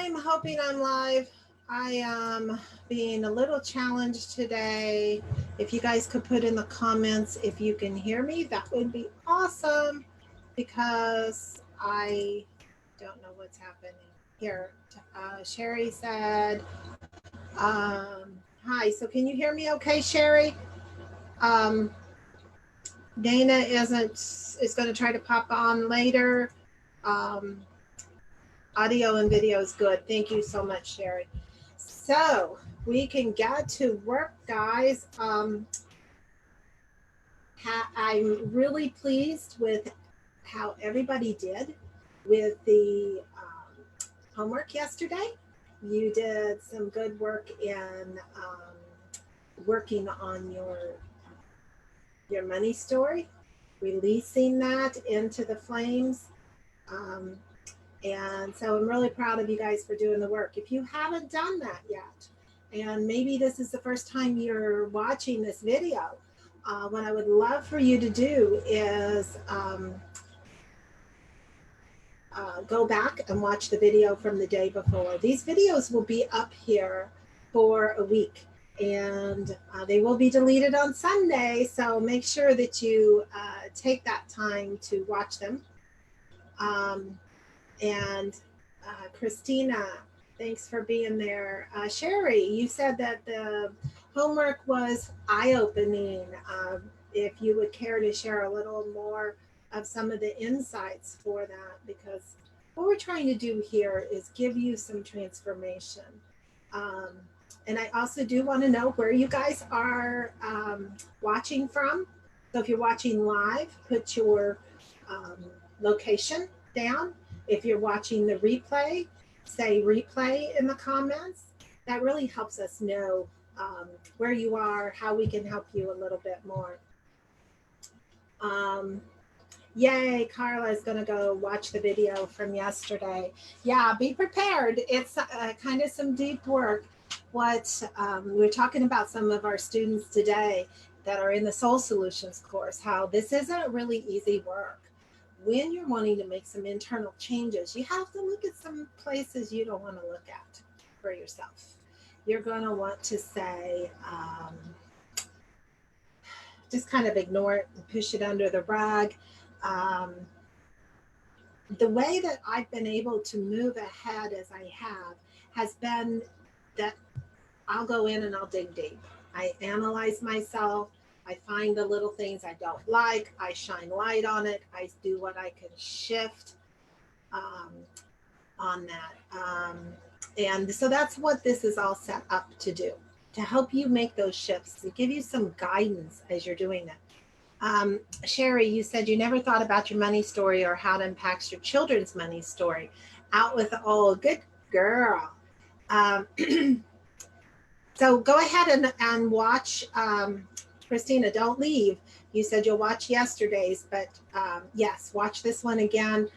I'm hoping I'm live. I am being a little challenged today. If you guys could put in the comments if you can hear me, that would be awesome because I don't know what's happening here. Sherry said, hi. So can you hear me okay, Sherry? Um, Dana is going to try to pop on later. Um, Audio and video is good. Thank you so much, Sherry. So we can get to work, guys. I'm really pleased with how everybody did with the homework yesterday. You did some good work in working on your money story, releasing that into the flames. Um, And so I'm really proud of you guys for doing the work. If you haven't done that yet, and maybe this is the first time you're watching this video, what I would love for you to do is go back and watch the video from the day before. These videos will be up here for a week, and they will be deleted on Sunday. So make sure that you take that time to watch them. And Christina, thanks for being there. Sherry, you said that the homework was eye-opening. If you would care to share a little more of some of the insights for that, because what we're trying to do here is give you some transformation. And I also do want to know where you guys are watching from. So if you're watching live, put your location down. If you're watching the replay, say replay in the comments. That really helps us know where you are, how we can help you a little bit more. Yay, Carla is going to go watch the video from yesterday. Yeah, be prepared. It's kind of some deep work. We're talking about some of our students today that are in the Soul Solutions course, how this isn't really easy work. When you're wanting to make some internal changes, you have to look at some places you don't want to look at for yourself. You're going to want to say, just kind of ignore it and push it under the rug. The way that I've been able to move ahead as I have has been that I'll go in and I'll dig deep. I analyze myself. I find the little things I don't like. I shine light on it. I do what I can shift on that. And so that's what this is all set up to do, to help you make those shifts, to give you some guidance as you're doing that. Sherry, you said you never thought about your money story or how it impacts your children's money story. Out with the old, good girl. So go ahead and watch. Christina, don't leave. You said you'll watch yesterday's, but yes, watch this one again.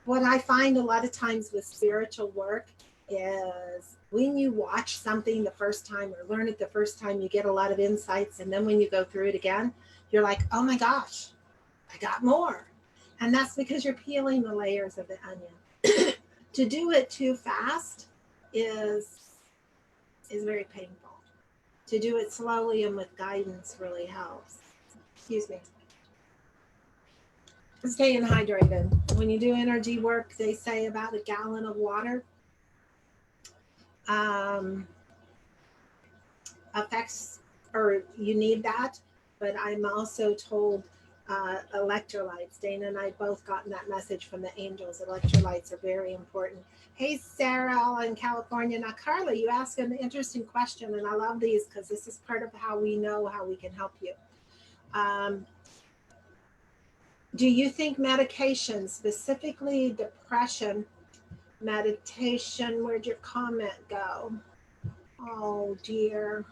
What I find a lot of times with spiritual work is when you watch something the first time or learn it the first time, you get a lot of insights. And then when you go through it again, you're like, oh my gosh, I got more. And that's because you're peeling the layers of the onion. To do it too fast is very painful. To do it slowly and with guidance really helps. Excuse me. Staying hydrated. When you do energy work, they say about a gallon of water affects, or you need that. But I'm also told electrolytes. Dana and I both gotten that message from the angels. Electrolytes are very important. Hey, Sarah in California. Now, Carla, you asked an interesting question, and I love these because this is part of how we know how we can help you. Do you think medication, specifically depression meditation, where'd your comment go? Oh, dear.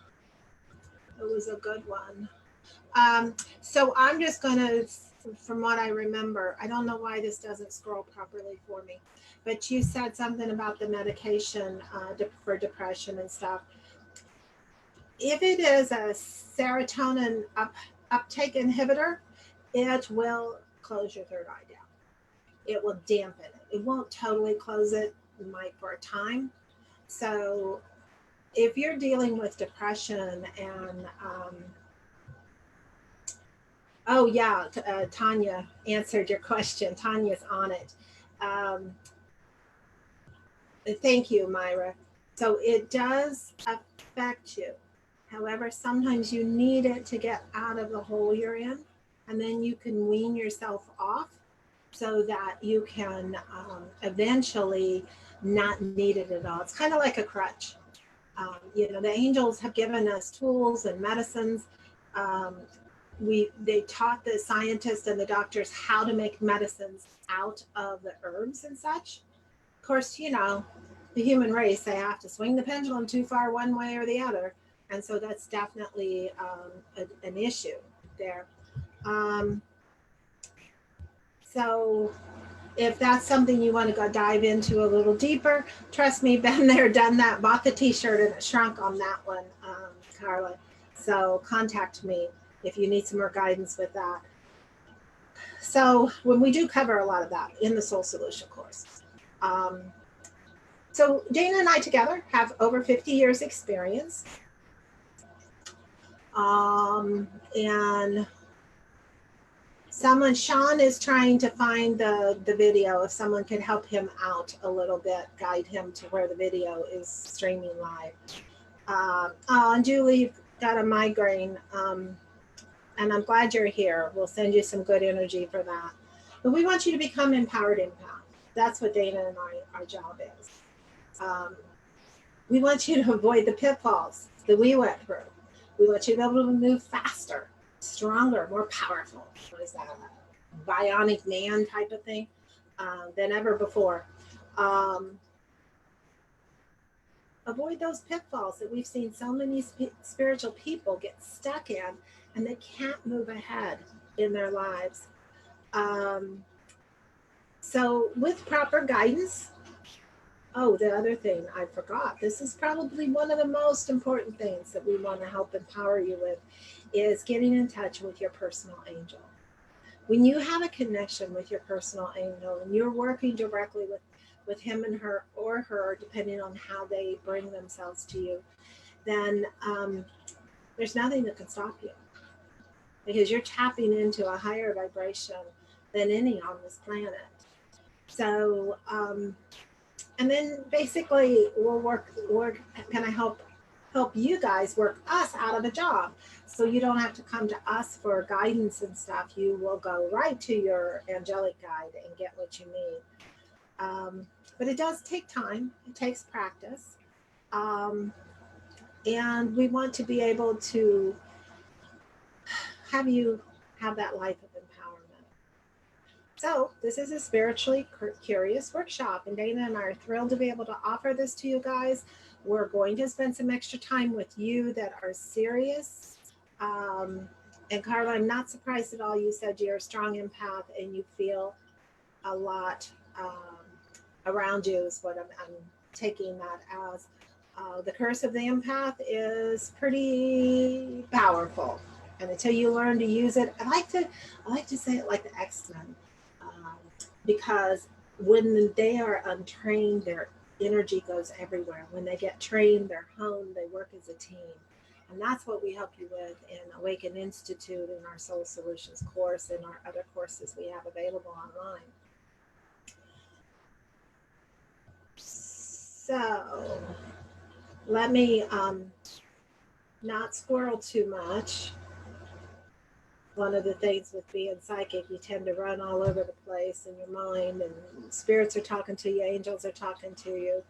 It was a good one. So I'm just going to, from what I remember, I don't know why this doesn't scroll properly for me, but you said something about the medication for depression and stuff. If it is a serotonin uptake inhibitor, it will close your third eye down. It will dampen it. It won't totally close it. might for a time. So if you're dealing with depression and oh yeah, Tanya answered your question. Tanya's on it. Um, Thank you, Myra. So it does affect you. However, sometimes you need it to get out of the hole you're in, and then you can wean yourself off so that you can eventually not need it at all. It's kind of like a crutch. The angels have given us tools and medicines. Um, they taught the scientists and the doctors how to make medicines out of the herbs and such. Of course, the human race, they have to swing the pendulum too far one way or the other. And so that's definitely an issue there. Um, so if that's something you want to go dive into a little deeper, trust me, been there, done that, bought the t-shirt and it shrunk on that one, Carla. So contact me if you need some more guidance with that. So when we do cover a lot of that in the Soul Solution course. So Dana and I together have over 50 years experience. And Sean is trying to find the video. If someone could help him out a little bit, guide him to where the video is streaming live. And Julie, you've got a migraine. And I'm glad you're here. We'll send you some good energy for that. But we want you to become empowered empath. That's what Dana and our job is. We want you to avoid the pitfalls that we went through. We want you to be able to move faster, stronger, more powerful. What is that? A bionic man type of thing than ever before. Avoid those pitfalls that we've seen so many spiritual people get stuck in, and they can't move ahead in their lives. So with proper guidance, oh, the other thing I forgot, this is probably one of the most important things that we want to help empower you with, is getting in touch with your personal angel. When you have a connection with your personal angel and you're working directly with him and her, or her, depending on how they bring themselves to you, then there's nothing that can stop you, because you're tapping into a higher vibration than any on this planet. So, and then basically we'll work, can I help you guys work us out of a job, so you don't have to come to us for guidance and stuff. You will go right to your angelic guide and get what you need. But it does take time. It takes practice. And we want to be able to have you have that life of empowerment. So this is a spiritually curious workshop, and Dana and I are thrilled to be able to offer this to you guys. We're going to spend some extra time with you that are serious. And Carla, I'm not surprised at all. You said you're a strong empath and you feel a lot around you is what I'm taking that as. The curse of the empath is pretty powerful, and until you learn to use it, I like to say it like the X-Men, because when they are untrained, their energy goes everywhere. When they get trained, they're honed, they work as a team. And that's what we help you with in Awaken Institute, in our Soul Solutions course, and our other courses we have available online. So let me not squirrel too much. One of the things with being psychic, you tend to run all over the place in your mind, and spirits are talking to you, angels are talking to you.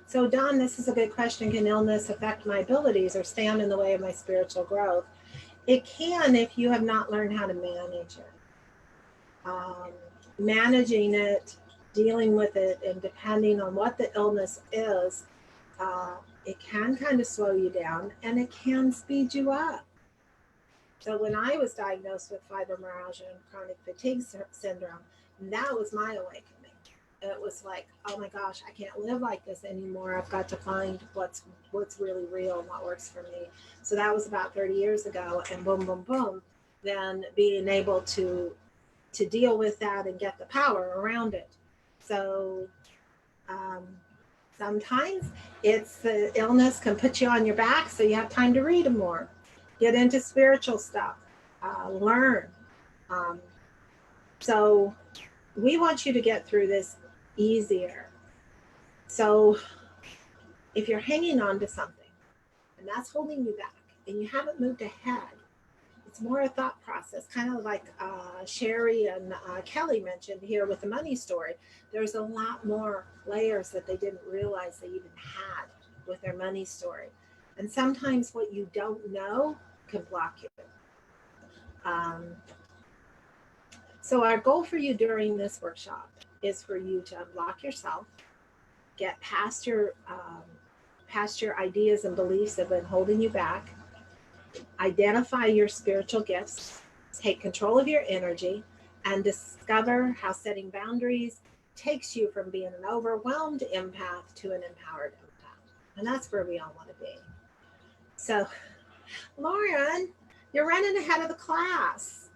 So Don, this is a good question. Can illness affect my abilities or stand in the way of my spiritual growth? It can, if you have not learned how to manage it. Managing it, dealing with it, and depending on what the illness is, it can kind of slow you down, and it can speed you up. So when I was diagnosed with fibromyalgia and chronic fatigue syndrome, that was my awakening. It was like, oh my gosh, I can't live like this anymore. I've got to find what's really real and what works for me. So that was about 30 years ago, and boom, boom, boom. Then being able to to deal with that and get the power around it. So um, sometimes it's the illness can put you on your back, so you have time to read more, get into spiritual stuff, learn. Um, so we want you to get through this easier. So if you're hanging on to something and that's holding you back and you haven't moved ahead, it's more a thought process, kind of like Sherry and Kelly mentioned here with the money story. There's a lot more layers that they didn't realize they even had with their money story. And sometimes what you don't know can block you. Um, so our goal for you during this workshop is for you to unlock yourself, get past your ideas and beliefs that have been holding you back, identify your spiritual gifts, take control of your energy, and discover how setting boundaries takes you from being an overwhelmed empath to an empowered empath. And that's where we all want to be. So, Lauren, you're running ahead of the class.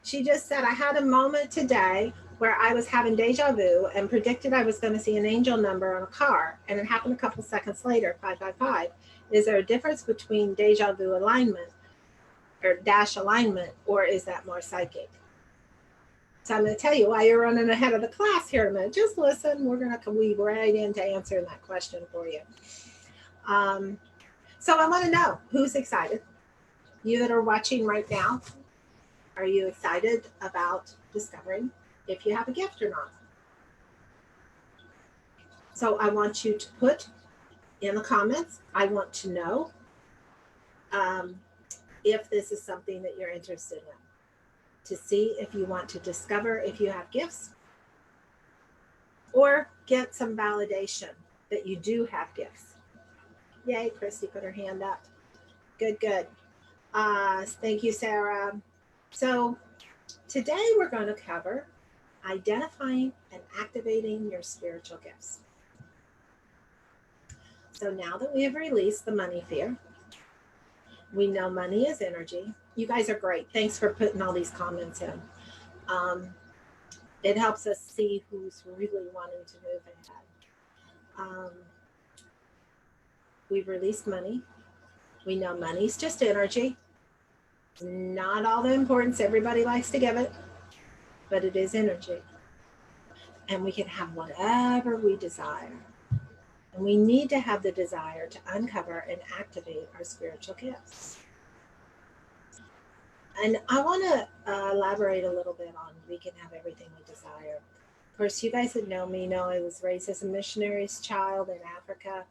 She just said, I had a moment today where I was having deja vu and predicted I was going to see an angel number on a car, and it happened a couple seconds later, 555. Is there a difference between deja vu alignment or dash alignment, or is that more psychic? So I'm going to tell you why you're running ahead of the class here in a minute. Just listen. We're going to weave right into answering that question for you. So I want to know, who's excited? You that are watching right now, are you excited about discovering if you have a gift or not? So I want you to put in the comments, I want to know if this is something that you're interested in, to see if you want to discover if you have gifts or get some validation that you do have gifts. Yay, Christy put her hand up. Good, good. Thank you, Sarah. So today we're going to cover identifying and activating your spiritual gifts. So now that we have released the money fear, we know money is energy. You guys are great. Thanks for putting all these comments in. It helps us see who's really wanting to move ahead. We've released money. We know money's just energy. Not all the importance everybody likes to give it, but it is energy. And we can have whatever we desire. And we need to have the desire to uncover and activate our spiritual gifts. And I want to elaborate a little bit on we can have everything we desire. Of course, you guys that know me know I was raised as a missionary's child in Africa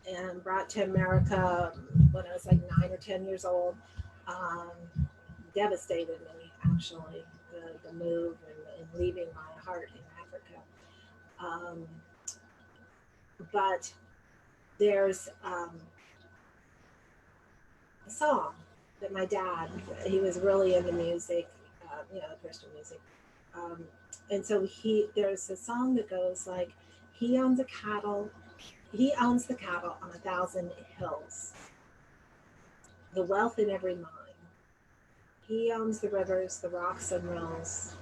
and brought to America when I was like 9 or 10 years old. Devastated me, actually, the move and leaving my heart in Africa. But there's a song that my dad, he was really into music, Christian music. And so there's a song that goes like, he owns the cattle on 1,000 hills, the wealth in every mine. He owns the rivers, the rocks and rills,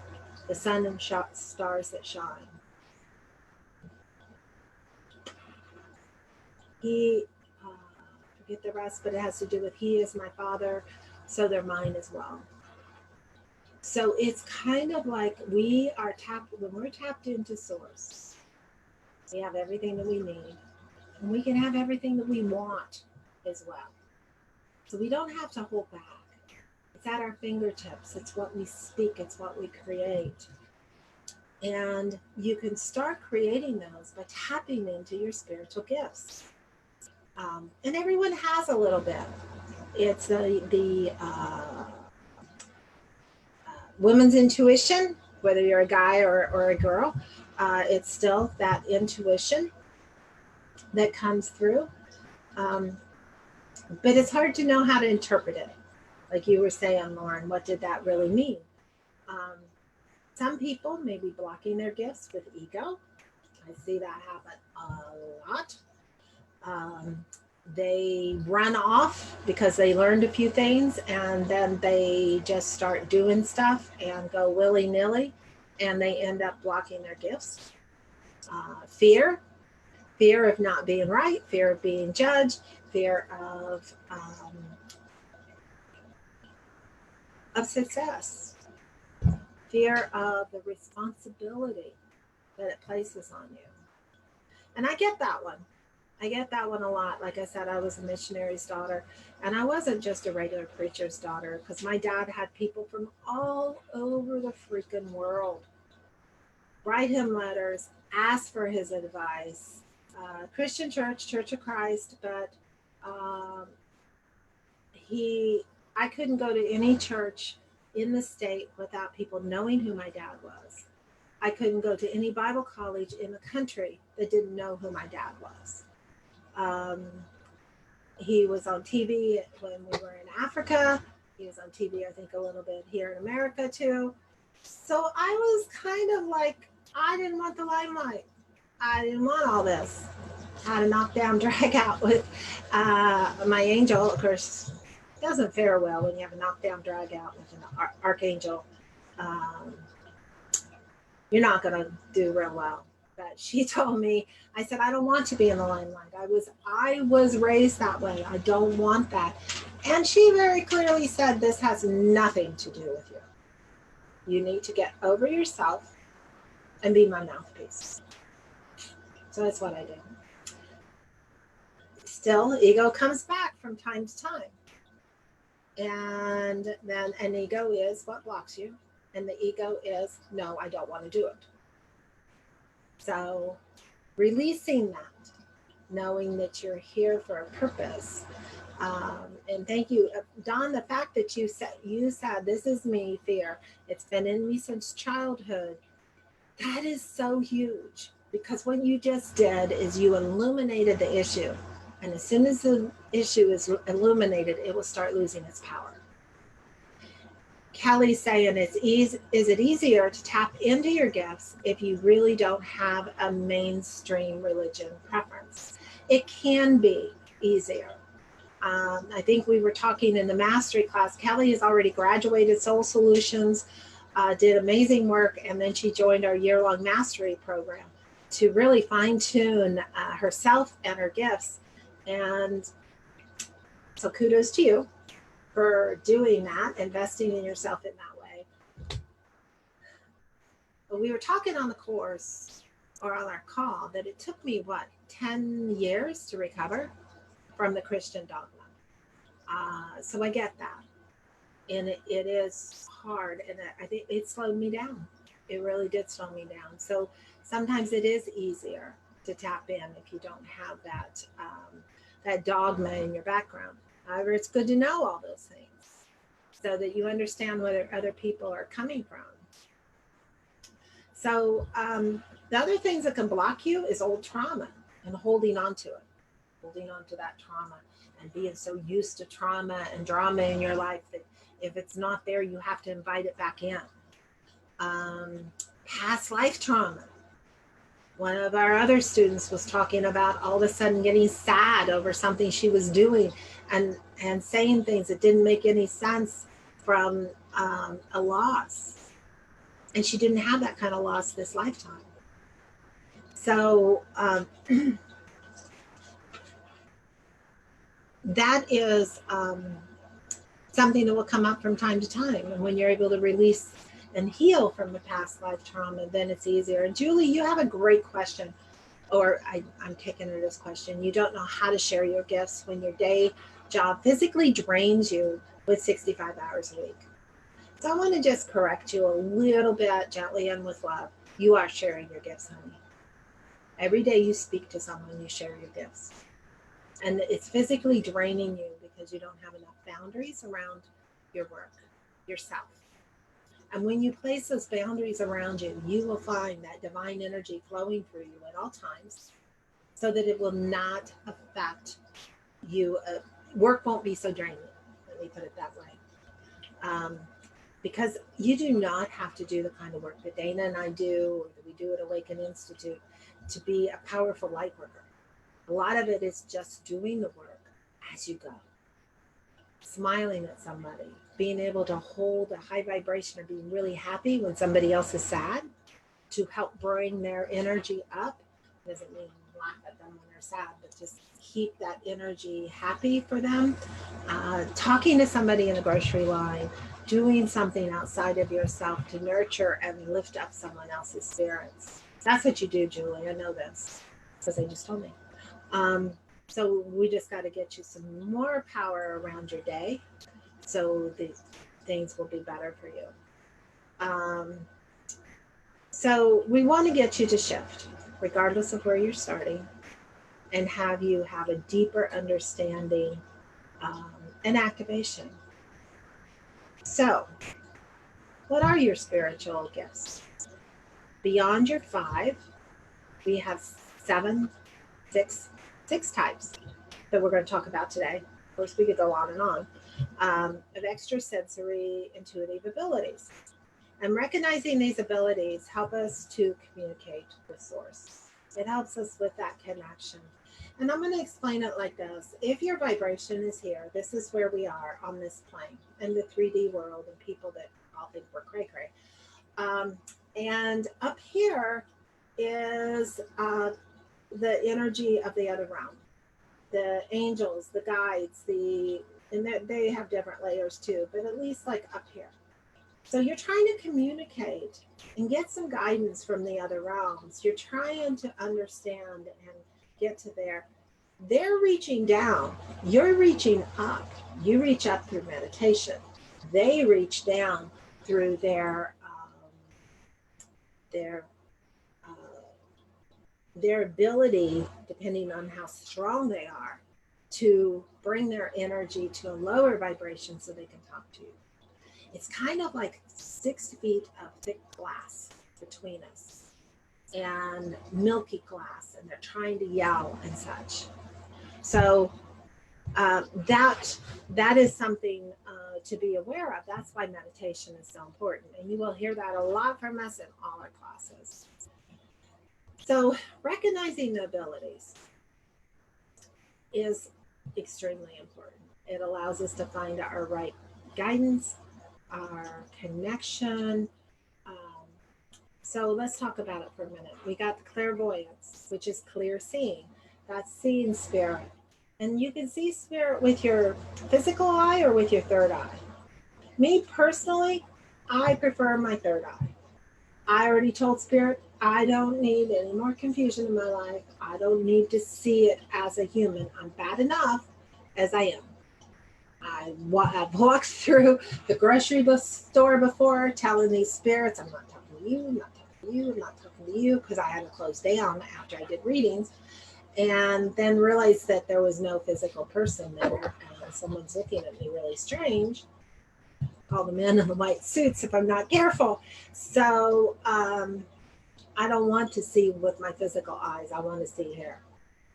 the sun and stars that shine. He, forget the rest, but it has to do with he is my father, so they're mine as well. So it's kind of like when we're tapped into source, we have everything that we need, and we can have everything that we want as well. So we don't have to hold back. It's at our fingertips. It's what we speak. It's what we create. And you can start creating those by tapping into your spiritual gifts. And everyone has a little bit. It's the women's intuition, whether you're a guy or a girl, it's still that intuition that comes through. But it's hard to know how to interpret it. Like you were saying, Lauren, what did that really mean? Some people may be blocking their gifts with ego. I see that happen a lot. they run off because they learned a few things, and then they just start doing stuff and go willy-nilly, and they end up blocking their gifts. Fear of not being right, fear of being judged, fear of success, fear of the responsibility that it places on you. And I get that one. I get that one a lot. Like I said, I was a missionary's daughter, and I wasn't just a regular preacher's daughter, because my dad had people from all over the freaking world write him letters, ask for his advice. Christian Church, Church of Christ, but um, I couldn't go to any church in the state without people knowing who my dad was. I couldn't go to any Bible college in the country that didn't know who my dad was. Um, he was on TV when we were in Africa. He was on TV, I think, a little bit here in America too. So I was kind of like, I didn't want the limelight. I didn't want all this. I had a knockdown drag out with my angel. Of course, it doesn't fare well when you have a knockdown drag out with an archangel. Um, you're not going to do real well. But she told me, I said, I don't want to be in the limelight. I was raised that way. I don't want that. And she very clearly said, this has nothing to do with you. You need to get over yourself and be my mouthpiece. So that's what I did. Still, ego comes back from time to time. And then an ego is what blocks you. And the ego is, no, I don't want to do it. So releasing that, knowing that you're here for a purpose. And thank you, Don, the fact that you said, this is me, fear. It's been in me since childhood. That is so huge, because what you just did is you illuminated the issue. And as soon as the issue is illuminated, it will start losing its power. Kelly's saying, is it easier to tap into your gifts if you really don't have a mainstream religion preference? It can be easier. I think we were talking in the mastery class. Kelly has already graduated Soul Solutions, did amazing work, and then she joined our year-long mastery program to really fine-tune herself and her gifts. And so kudos to you for doing that, investing in yourself in that way. But we were talking on the course, or on our call, that it took me, 10 years to recover from the Christian dogma. So I get that. And it is hard, and I think it slowed me down. It really did slow me down. So sometimes it is easier to tap in if you don't have that dogma in your background. However, it's good to know all those things so that you understand where other people are coming from. So the other things that can block you is old trauma and holding on to it, holding on to that trauma and being so used to trauma and drama in your life that if it's not there, you have to invite it back in. Past life trauma. One of our other students was talking about all of a sudden getting sad over something she was doing and saying things that didn't make any sense from a loss. And she didn't have that kind of loss this lifetime. So that is something that will come up from time to time. And when you're able to release and heal from the past life trauma, then it's easier. And Julie, you have a great question, or I'm taking it as question. You don't know how to share your gifts when your day job physically drains you with 65 hours a week. So I want to just correct you a little bit gently and with love. You are sharing your gifts, honey. Every day you speak to someone, you share your gifts. And it's physically draining you because you don't have enough boundaries around your work, yourself. And when you place those boundaries around you, you will find that divine energy flowing through you at all times so that it will not affect you. Work won't be so draining, let me put it that way. Because you do not have to do the kind of work that Dana and I do, or that we do at Awaken Institute, to be a powerful light worker. A lot of it is just doing the work as you go. Smiling at somebody, being able to hold a high vibration or being really happy when somebody else is sad to help bring their energy up. Doesn't mean laugh at them when they're sad, but just keep that energy happy for them. Talking to somebody in the grocery line, doing something outside of yourself to nurture and lift up someone else's spirits. That's what you do, Julie. I know this because they just told me. So we just got to get you some more power around your day so the things will be better for you. So we want to get you to shift, regardless of where you're starting, and have you have a deeper understanding and activation. So, what are your spiritual gifts? Beyond your 5, we have 6 types that we're going to talk about today. Of course, we could go on and on of extrasensory intuitive abilities. And recognizing these abilities help us to communicate with Source. It helps us with that connection. And I'm going to explain it like this. If your vibration is here, this is where we are on this plane in the 3D world, and people that all think we're cray-cray. And up here is the energy of the other realm. The angels, the guides, and they have different layers too, but at least like up here. So you're trying to communicate and get some guidance from the other realms. You're trying to understand and get to there. They're reaching down. You're reaching up. You reach up through meditation. They reach down through their ability, depending on how strong they are, to bring their energy to a lower vibration so they can talk to you. It's kind of like 6 feet of thick glass between us and milky glass, and they're trying to yell and such. So that is something to be aware of. That's why meditation is so important. And you will hear that a lot from us in all our classes. So recognizing the abilities is extremely important. It allows us to find our right guidance, our connection. So let's talk about it for a minute. We got the clairvoyance, which is clear seeing. That's seeing spirit. And you can see spirit with your physical eye or with your third eye. Me personally, I prefer my third eye. I already told spirit, I don't need any more confusion in my life. I don't need to see it as a human. I'm bad enough as I am. I've walked through the grocery store before telling these spirits, I'm not talking to you, I'm not talking to you, I'm not talking to you, because I had to close down after I did readings, and then realized that there was no physical person there, and someone's looking at me really strange. Call the men in the white suits if I'm not careful. So I don't want to see with my physical eyes. I want to see here.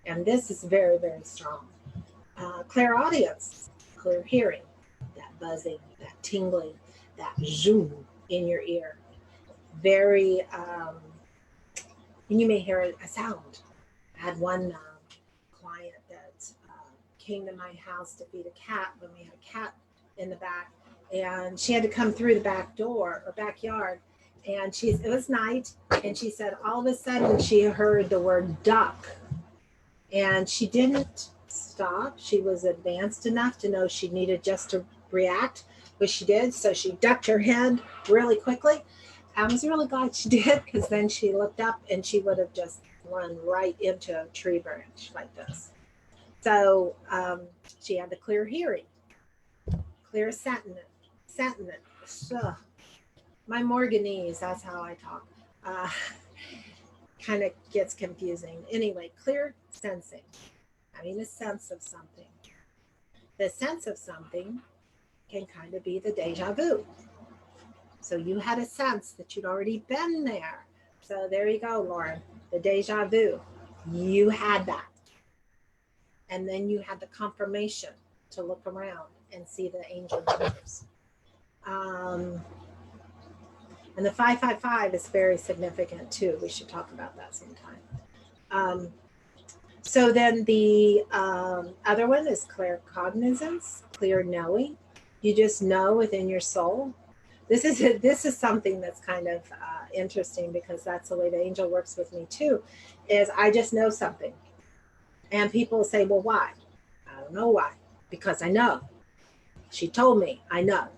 And this is very, very strong. Clairaudience, clear hearing, that buzzing, that tingling, that zoom in your ear. Very, and you may hear a sound. I had one client that came to my house to feed a cat when we had a cat in the back, and she had to come through the back door or backyard, and it was night, and she said all of a sudden she heard the word duck, and she didn't stop. She was advanced enough to know she needed just to react, but she did. So she ducked her head really quickly. I was really glad she did, because then she looked up and she would have just run right into a tree branch like this. So she had the clear hearing, clear sentiment. My Morganese, that's how I talk. Kind of gets confusing. Anyway, clear sensing, having a sense of something. The sense of something can kind of be the deja vu. So you had a sense that you'd already been there. So there you go, Lauren, the deja vu. You had that. And then you had the confirmation to look around and see the angel numbers. And the 555 is very significant too. We should talk about that sometime. So then the other one is clear cognizance, clear knowing. You just know within your soul. This is something that's kind of interesting, because that's the way the angel works with me too. Is I just know something, and people say, "Well, why?" I don't know why, because I know. She told me. I know.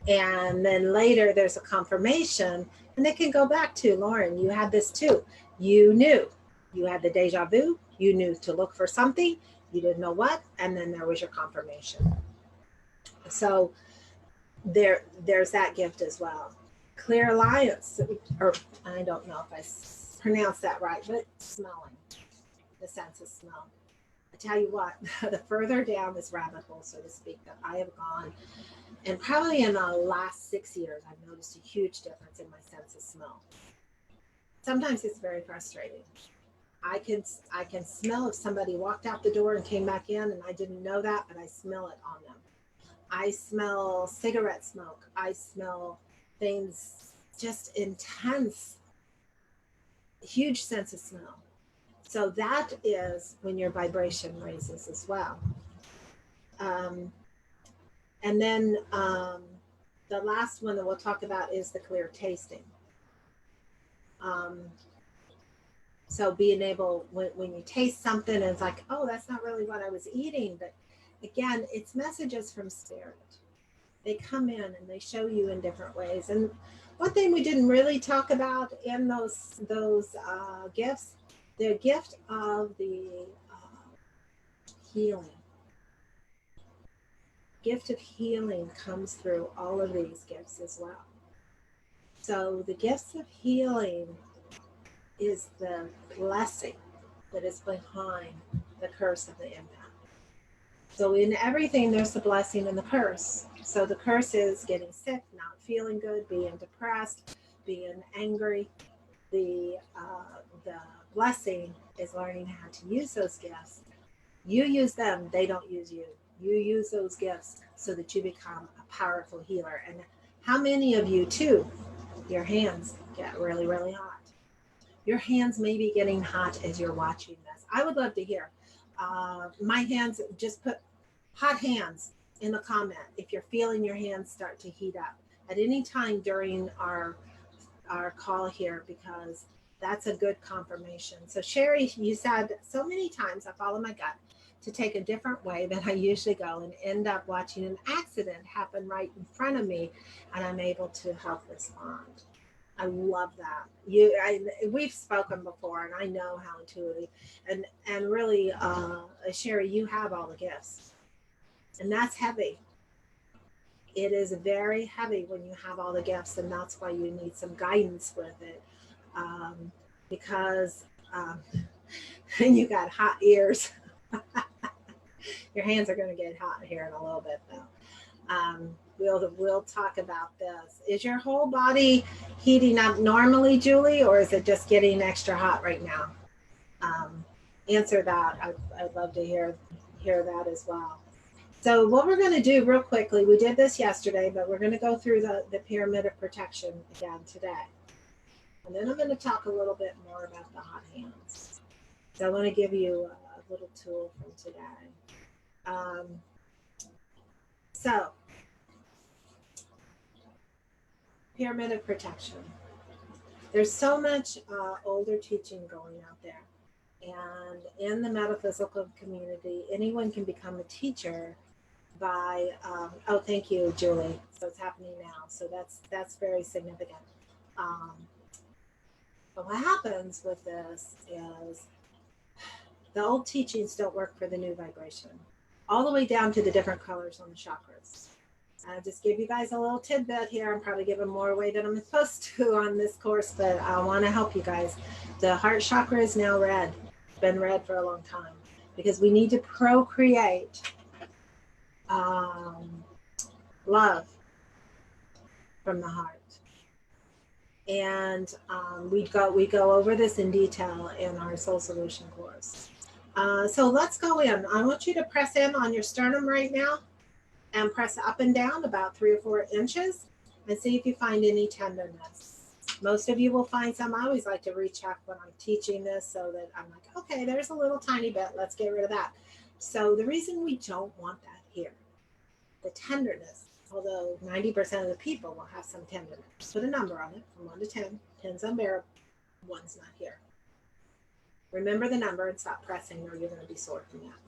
And then later there's a confirmation, and it can go back to Lauren. You had this too. You knew. You had the deja vu. You knew to look for something. You didn't know what, and then there was your confirmation. So there's that gift as well. Clear alliance, or I don't know if I pronounced that right, but smelling, the sense of smell. I tell you what, the further down this rabbit hole, so to speak, that I have gone, and probably in the last 6 years, I've noticed a huge difference in my sense of smell. Sometimes it's very frustrating. I can smell if somebody walked out the door and came back in, and I didn't know that, but I smell it on them. I smell cigarette smoke. I smell things, just intense, huge sense of smell. So that is when your vibration raises as well. And then the last one that we'll talk about is the clear tasting. So being able, when you taste something and it's like, oh, that's not really what I was eating. But again, it's messages from spirit. They come in and they show you in different ways. And one thing we didn't really talk about in those gifts, the gift of the healing. Gift of healing comes through all of these gifts as well. So the gifts of healing is the blessing that is behind the curse of the empath. So in everything, there's the blessing and the curse. So the curse is getting sick, not feeling good, being depressed, being angry. The blessing is learning how to use those gifts. You use them, they don't use you. You use those gifts so that you become a powerful healer. And how many of you too, your hands get really, really hot? Your hands may be getting hot as you're watching this. I would love to hear. My hands, just put hot hands in the comment if you're feeling your hands start to heat up at any time during our call here, because that's a good confirmation. So Sherry, you said so many times I follow my gut to take a different way than I usually go, and end up watching an accident happen right in front of me, and I'm able to help respond. I love that. We've spoken before, and I know how intuitive, and really, Sherry, you have all the gifts, and that's heavy. It is very heavy when you have all the gifts, and that's why you need some guidance with it, because you got hot ears. Your hands are going to get hot here in a little bit, though. We'll talk about this. Is your whole body heating up normally, Julie, or is it just getting extra hot right now? Answer that. I'd love to hear that as well. So what we're going to do real quickly, we did this yesterday, but we're going to go through the pyramid of protection again today. And then I'm going to talk a little bit more about the hot hands. So I want to give you a little tool from today. So pyramid of protection. There's so much older teaching going out there. And in the metaphysical community, anyone can become a teacher by, oh, thank you, Julie. So it's happening now. So that's very significant. But what happens with this is the old teachings don't work for the new vibration, all the way down to the different colors on the chakras. I just give you guys a little tidbit here. I'm probably giving more away than I'm supposed to on this course, but I want to help you guys. The heart chakra is now red. It's been red for a long time, because we need to procreate love from the heart. And we go over this in detail in our Soul Solution course. So let's go in. I want you to press in on your sternum right now, and press up and down about 3 or 4 inches, and see if you find any tenderness. Most of you will find some. I always like to recheck when I'm teaching this so that I'm like, okay, there's a little tiny bit. Let's get rid of that. So the reason we don't want that here, the tenderness, although 90% of the people will have some tenderness, put a number on it from 1 to 10. 10's unbearable, 1's not here. Remember the number and stop pressing or you're going to be sore from that.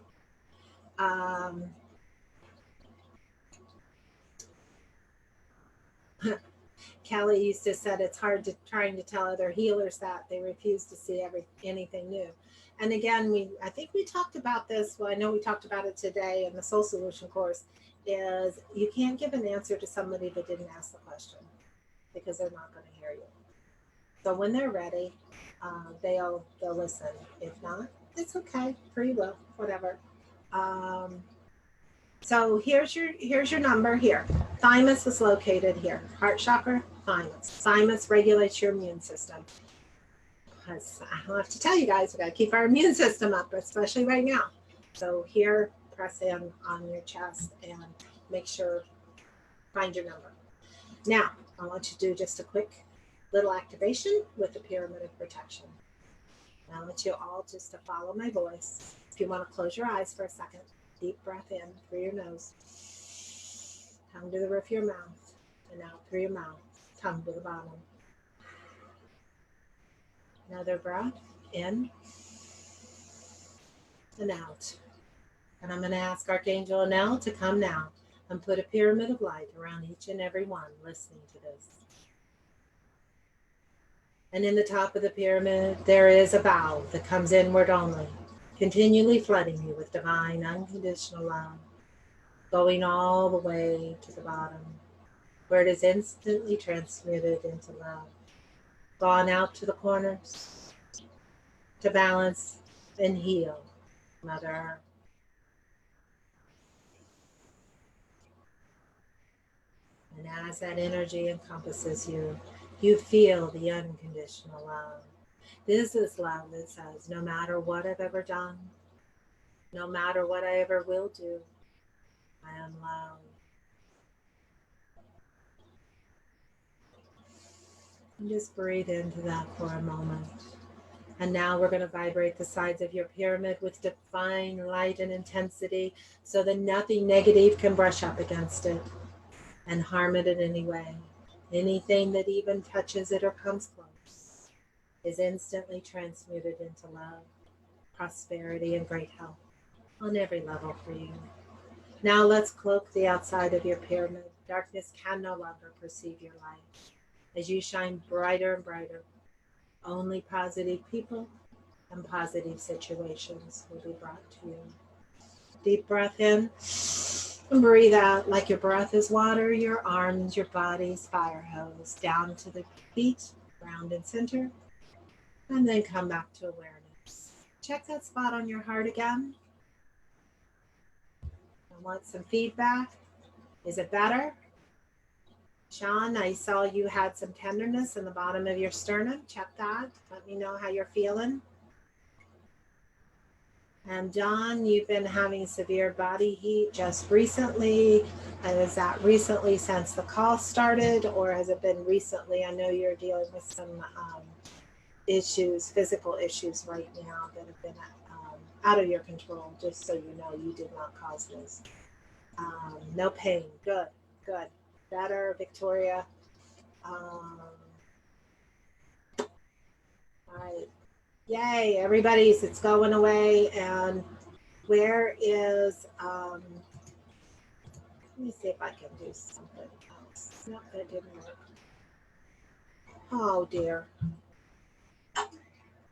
Kelly used to said it's hard to trying to tell other healers that they refuse to see anything new. And again, I think we talked about this. Well, I know we talked about it today in the Soul Solution course. Is you can't give an answer to somebody that didn't ask the question because they're not going to hear you. So when they're ready, they'll listen. If not, it's okay. Free will, whatever. So here's your number here. Thymus is located here. Heart chakra, thymus. Thymus regulates your immune system. I don't have to tell you guys, we got to keep our immune system up, especially right now. So here, press in on your chest and make sure, find your number. Now, I want you to do just a quick little activation with the pyramid of protection. Now I want you all just to follow my voice. If you want to close your eyes for a second, deep breath in through your nose, tongue to the roof of your mouth, and out through your mouth, tongue to the bottom. Another breath in and out. And I'm going to ask Archangel Anel to come now and put a pyramid of light around each and every one listening to this. And in the top of the pyramid, there is a valve that comes inward only, continually flooding you with divine, unconditional love, going all the way to the bottom, where it is instantly transmuted into love, gone out to the corners to balance and heal Mother Earth. And as that energy encompasses you, you feel the unconditional love. This is love that says, no matter what I've ever done, no matter what I ever will do, I am loved. And just breathe into that for a moment. And now we're going to vibrate the sides of your pyramid with divine light and intensity so that nothing negative can brush up against it and harm it in any way. Anything that even touches it or comes close is instantly transmuted into love, prosperity, and great health on every level for you. Now let's cloak the outside of your pyramid. Darkness can no longer perceive your light. As you shine brighter and brighter, only positive people and positive situations will be brought to you. Deep breath in and breathe out like your breath is water, your arms, your body's fire hose, down to the feet, round and center, and then come back to awareness. Check that spot on your heart again. I want some feedback. Is it better? Sean, I saw you had some tenderness in the bottom of your sternum. Check that. Let me know how you're feeling. And John, you've been having severe body heat just recently. Is that recently since the call started, or has it been recently? I know you're dealing with some issues, physical issues right now that have been out of your control, just so you know you did not cause this. No pain. Good, good. Better, Victoria. All right. Yay, everybody's, it's going away. And where is, let me see if I can do something else. No, that didn't work. Oh dear.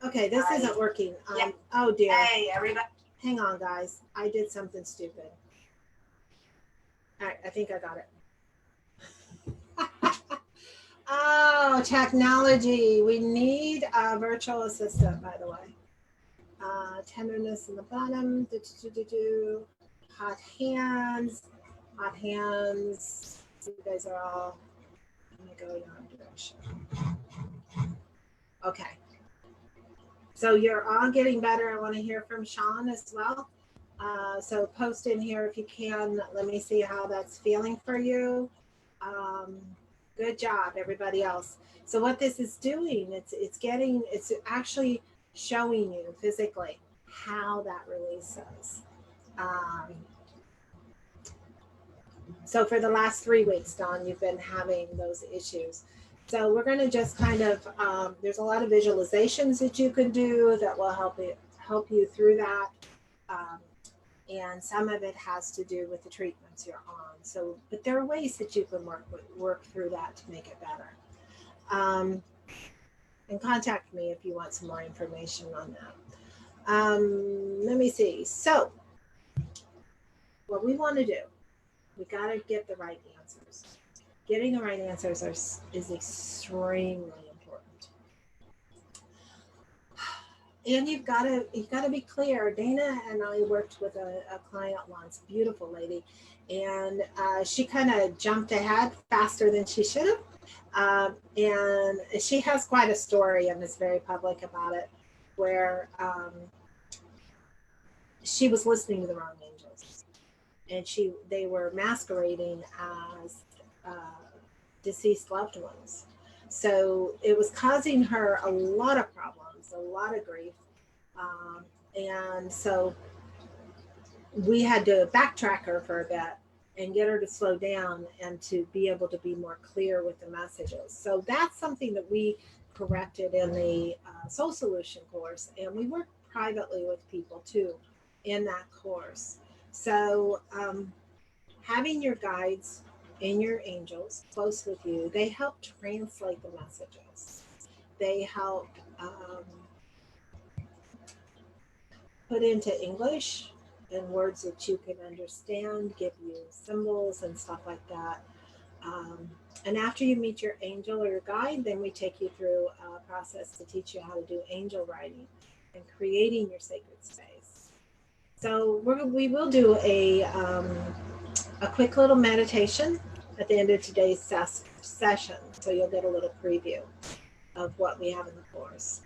Okay, this isn't working. Oh dear. Hey, everybody. Hang on, guys. I did something stupid. All right, I think I got it. Oh, technology. We need a virtual assistant, by the way. Tenderness in the bottom. Hot hands. Hot hands. You guys are all, let me go your direction. Okay. So you're all getting better. I want to hear from Sean as well. So post in here if you can. Let me see how that's feeling for you. Good job, everybody else. So what this is doing, it's actually showing you physically how that releases. Um, so for the last 3 weeks, Dawn, you've been having those issues. So we're going to just kind of there's a lot of visualizations that you can do that will help you through that. Um, and some of it has to do with the treatments you're on. So, but there are ways that you can work through that to make it better. Um, and contact me if you want some more information on that. Let me see. So, what we want to do, we got to get the right answers. Getting the right answers is extremely important. And you've got to be clear. Dana and I worked with a client once, beautiful lady, and she kind of jumped ahead faster than she should have. And she has quite a story and is very public about it, where she was listening to the wrong angels, and they were masquerading as uh, deceased loved ones. So it was causing her a lot of problems, a lot of grief, um, and so we had to backtrack her for a bit and get her to slow down and to be able to be more clear with the messages. So that's something that we corrected in the Soul Solution course, and we work privately with people too in that course. So having your guides and your angels close with you, they help translate the messages. They help put into English and words that you can understand, give you symbols and stuff like that. Um, and after you meet your angel or your guide, then we take you through a process to teach you how to do angel writing and creating your sacred space. So we will do a quick little meditation at the end of today's session. So you'll get a little preview of what we have in the course.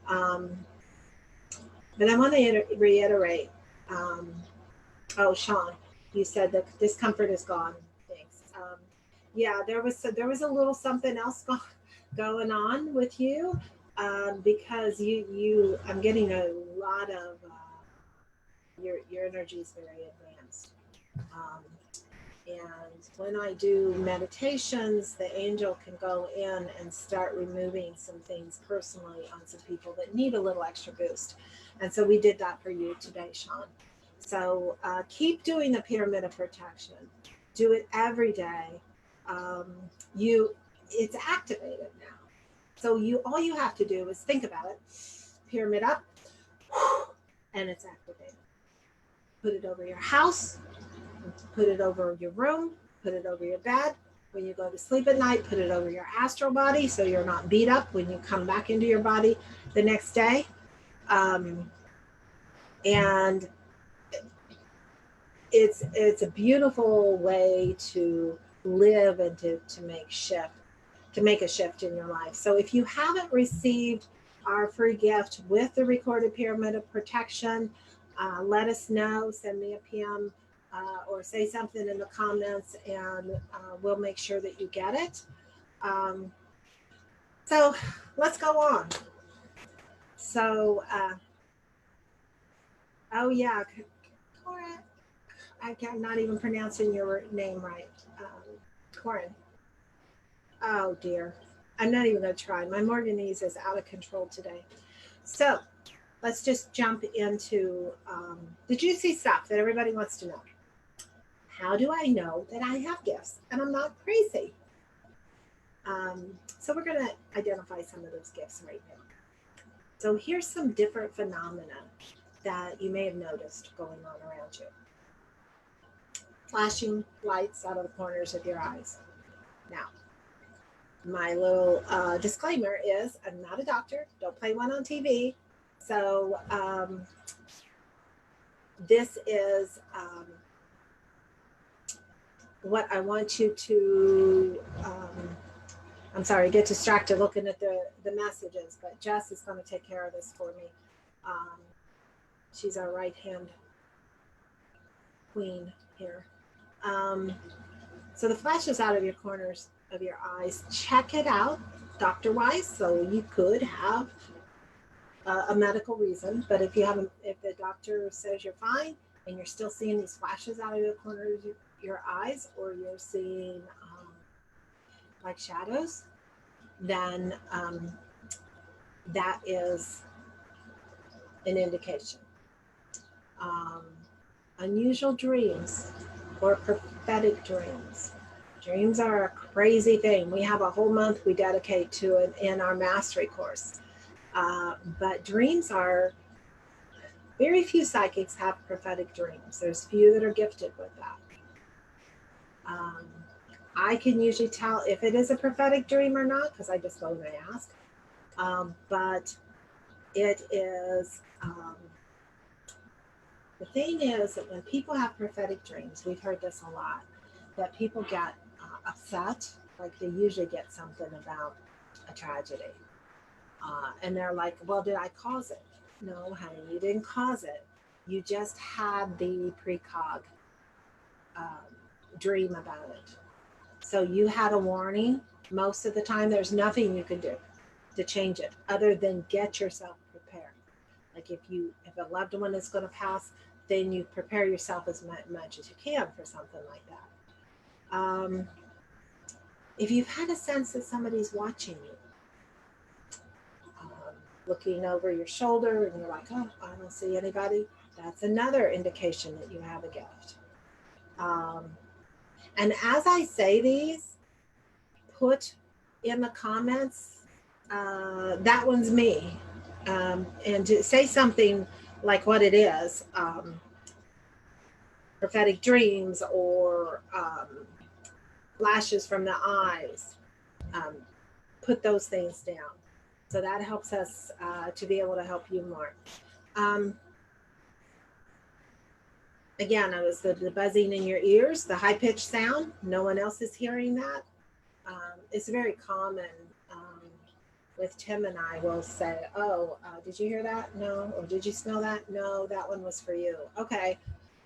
Um, but I want to reiterate. Um, oh, Sean, you said the discomfort is gone. Thanks. Yeah, there was a little something else going on with you because you I'm getting a lot of your energy is very advanced. Um, and when I do meditations, the angel can go in and start removing some things personally on some people that need a little extra boost. And so we did that for you today, Sean. So keep doing the pyramid of protection. Do it every day. Um, you, it's activated now. So all you have to do is think about it. Pyramid up, and it's activated. Put it over your house, put it over your room, put it over your bed. When you go to sleep at night, put it over your astral body so you're not beat up when you come back into your body the next day. And it's a beautiful way to live and to make a shift in your life. So if you haven't received our free gift with the recorded pyramid of protection, let us know. Send me a PM or say something in the comments, and we'll make sure that you get it. Um, so let's go on. So, oh yeah, Corin, I'm not even pronouncing your name right. Corin. Oh dear. I'm not even going to try. My Morganese is out of control today. So let's just jump into the juicy stuff that everybody wants to know. How do I know that I have gifts and I'm not crazy? So we're going to identify some of those gifts right now. So here's some different phenomena that you may have noticed going on around you. Flashing lights out of the corners of your eyes. Now, my little disclaimer is I'm not a doctor. Don't play one on TV. So this is what I want you to. I'm sorry, get distracted looking at the messages, but Jess is going to take care of this for me. She's our right hand queen here. So the flashes out of your corners of your eyes. Check it out doctor wise. So you could have a medical reason, but if you haven't, if the doctor says you're fine and you're still seeing these flashes out of the corners of your eyes, or you're seeing like shadows, then that is an indication. Um, Unusual dreams or prophetic dreams. Dreams are a crazy thing. We have a whole month we dedicate to it in our mastery course. But dreams are, very few psychics have prophetic dreams. There's few that are gifted with that. Um, I can usually tell if it is a prophetic dream or not because I just go and I ask. But it is, the thing is that when people have prophetic dreams, we've heard this a lot, that people get upset, like they usually get something about a tragedy. And they're like, well, did I cause it? No, honey, you didn't cause it. You just had the precog um, dream about it. So you had a warning. Most of the time, there's nothing you can do to change it other than get yourself prepared. Like if a loved one is going to pass, then you prepare yourself as much as you can for something like that. If you've had a sense that somebody's watching you, looking over your shoulder and you're like, oh, I don't see anybody, that's another indication that you have a gift. And as I say these, put in the comments, that one's me. And to say something like what it is, prophetic dreams or flashes from the eyes, um, put those things down. So that helps us to be able to help you more. Again, it was the buzzing in your ears, the high pitched sound. No one else is hearing that. It's very common. With Tim and I will say, oh, did you hear that? No. Or did you smell that? No, that one was for you. Okay,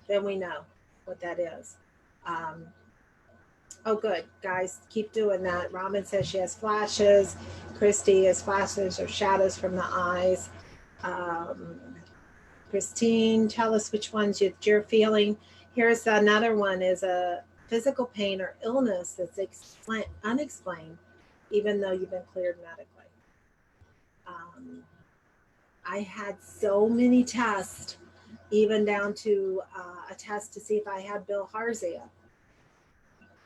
then we know what that is. Oh, good. Guys, keep doing that. Robin says she has flashes. Christy has flashes or shadows from the eyes. Christine, tell us which ones you're feeling. Here's another one, is a physical pain or illness that's unexplained, even though you've been cleared medically. I had so many tests, even down to a test to see if I had bilharzia.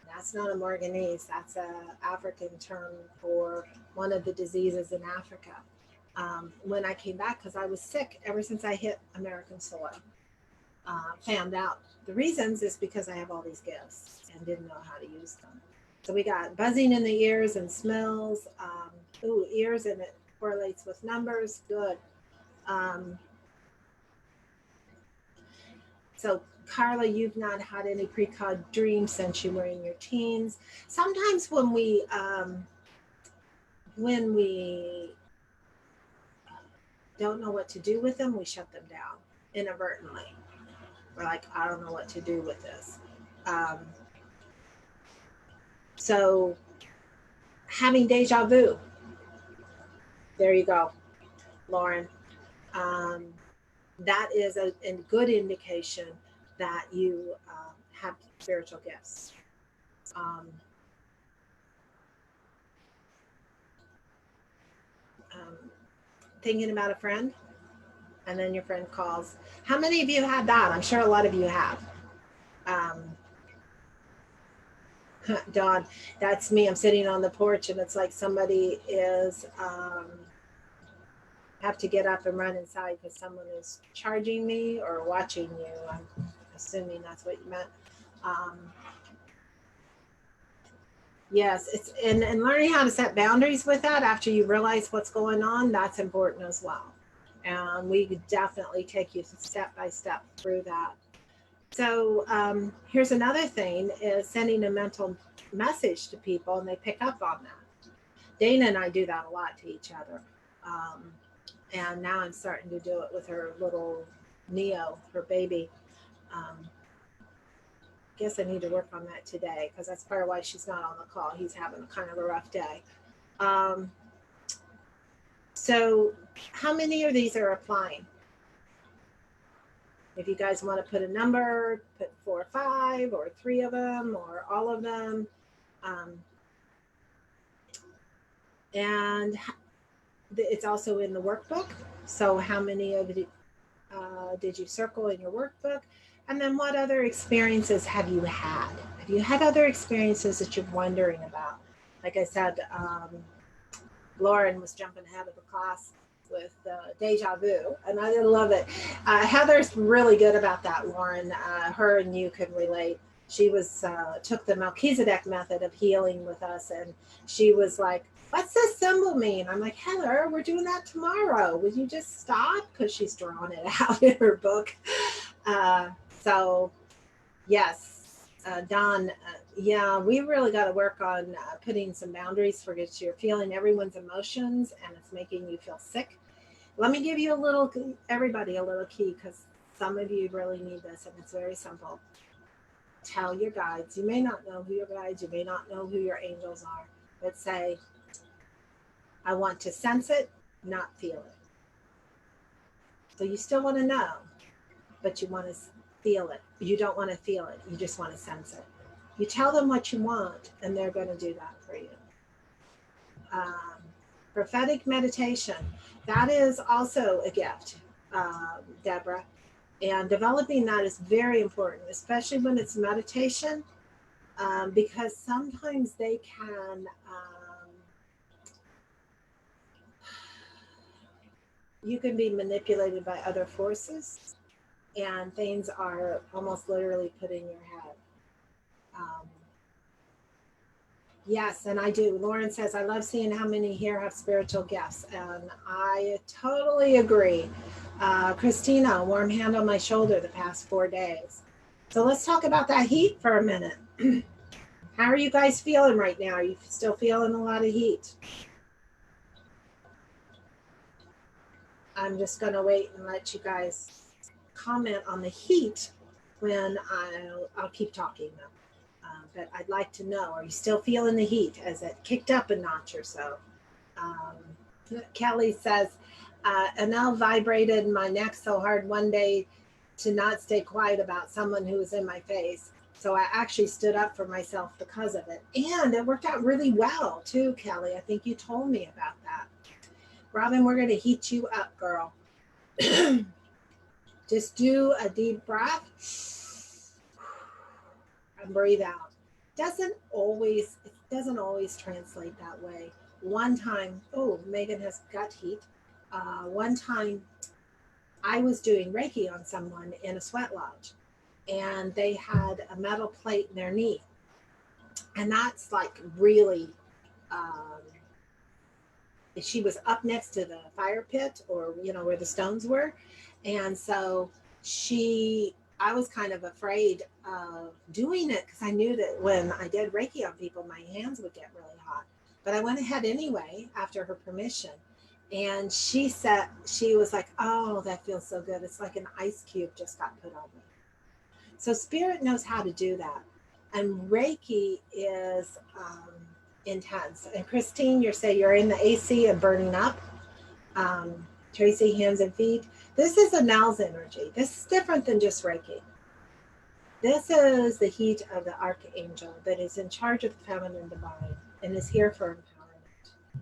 That's not a Morganese, that's an African term for one of the diseases in Africa. When I came back, because I was sick ever since I hit American soil, found out the reasons is because I have all these gifts and didn't know how to use them. So we got buzzing in the ears and smells. Ears, and it correlates with numbers. Good. So Carla, you've not had any precog dreams since you were in your teens. Sometimes when we don't know what to do with them, we shut them down inadvertently. We're like, I don't know what to do with this. So having deja vu. There you go, Lauren. That is a good indication that you have spiritual gifts. Thinking about a friend, and then your friend calls. How many of you had that? I'm sure a lot of you have. Dawn, that's me. I'm sitting on the porch, and it's like somebody is have to get up and run inside because someone is charging me or watching you. I'm assuming that's what you meant. Yes, it's and learning how to set boundaries with that after you realize what's going on, that's important as well. And we could definitely take you step by step through that. So here's another thing, is sending a mental message to people and they pick up on that. Dana and I do that a lot to each other. And now I'm starting to do it with her little Neo, her baby. guess I need to work on that today because that's part of why she's not on the call. He's having a kind of a rough day. So how many of these are applying? If you guys want to put a number, put 4 or 5 or 3 of them or all of them. And it's also in the workbook. So how many of it did you circle in your workbook? And then what other experiences have you had? Have you had other experiences that you're wondering about? Like I said, Lauren was jumping ahead of the class with deja vu, and I love it. Heather's really good about that, Lauren. Her and you could relate. She was took the Melchizedek method of healing with us, and she was like, what's this symbol mean? I'm like, Heather, we're doing that tomorrow. Would you just stop? Because she's drawn it out in her book. So, yes, Don, yeah, we really got to work on putting some boundaries for because you're feeling everyone's emotions and it's making you feel sick. Let me give you everybody a little key because some of you really need this and it's very simple. Tell your guides. You may not know who your guides, you may not know who your angels are, but say, I want to sense it, not feel it. So you still want to know, but you want to feel it. You don't want to feel it. You just want to sense it. You tell them what you want, and they're going to do that for you. Prophetic meditation. That is also a gift, Deborah. And developing that is very important, especially when it's meditation, because sometimes they can... you can be manipulated by other forces and things are almost literally put in your head. Yes, and I do. Lauren says, I love seeing how many here have spiritual gifts. And I totally agree. Christina, warm hand on my shoulder the past 4 days. So let's talk about that heat for a minute. How are you guys feeling right now? Are you still feeling a lot of heat? I'm just going to wait and let you guys comment on the heat when I'll keep talking though. But I'd like to know, are you still feeling the heat? Has it kicked up a notch or so? Kelly says, Anel vibrated my neck so hard one day to not stay quiet about someone who was in my face. So I actually stood up for myself because of it. And it worked out really well too, Kelly. I think you told me about that. Robin, we're going to heat you up, girl. Just do a deep breath and breathe out. It doesn't always translate that way. One time, Megan has gut heat. One time I was doing Reiki on someone in a sweat lodge and they had a metal plate in their knee. And that's like really, she was up next to the fire pit or, where the stones were. And so I was kind of afraid of doing it because I knew that when I did Reiki on people, my hands would get really hot. But I went ahead anyway after her permission. And she was like, oh, that feels so good. It's like an ice cube just got put on me. So Spirit knows how to do that. And Reiki is intense. And Christine, you're in the AC and burning up. Tracy, hands and feet. This is Anel's energy. This is different than just Reiki. This is the heat of the archangel that is in charge of the feminine divine and is here for empowerment.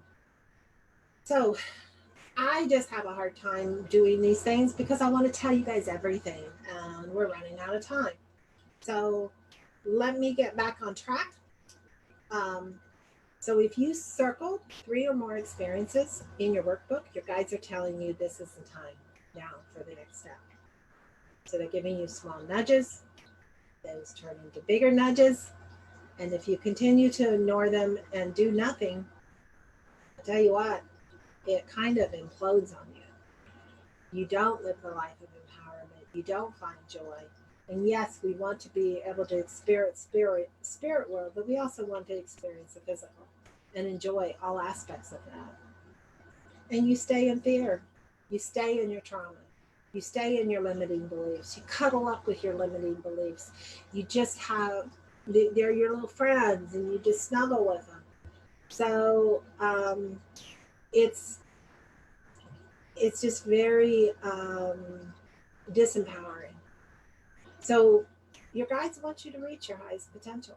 So I just have a hard time doing these things because I want to tell you guys everything and we're running out of time. So let me get back on track. So if you circle 3 or more experiences in your workbook, your guides are telling you this is the time now for the next step. So they're giving you small nudges. Those turn into bigger nudges. And if you continue to ignore them and do nothing, I'll tell you what, it kind of implodes on you. You don't live the life of empowerment. You don't find joy. And yes, we want to be able to experience spirit world, but we also want to experience the physical and enjoy all aspects of that. And you stay in fear. You stay in your trauma. You stay in your limiting beliefs. You cuddle up with your limiting beliefs. You just have, they're your little friends and you just snuggle with them. So it's just very disempowering. So your guides want you to reach your highest potential.